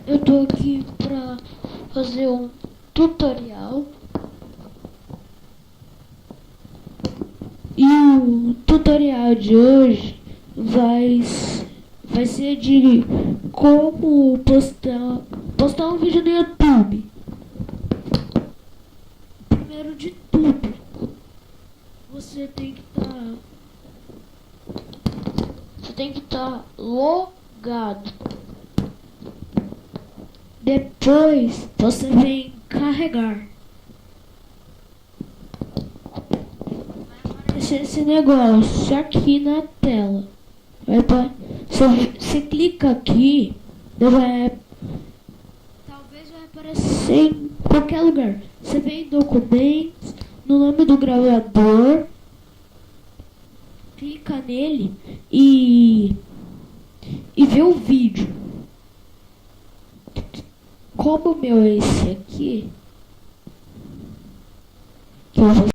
Eu tô aqui pra fazer um tutorial. E o tutorial de hoje vai ser de como postar um vídeo no YouTube. Primeiro de tudo, você tem que estar logado. Depois você vem carregar. Vai aparecer esse negócio aqui na tela. Você clica aqui, talvez vai aparecer em qualquer lugar. Você vem em documentos, no nome do gravador, clica nele e vê o vídeo. Como o meu é esse aqui, que eu vou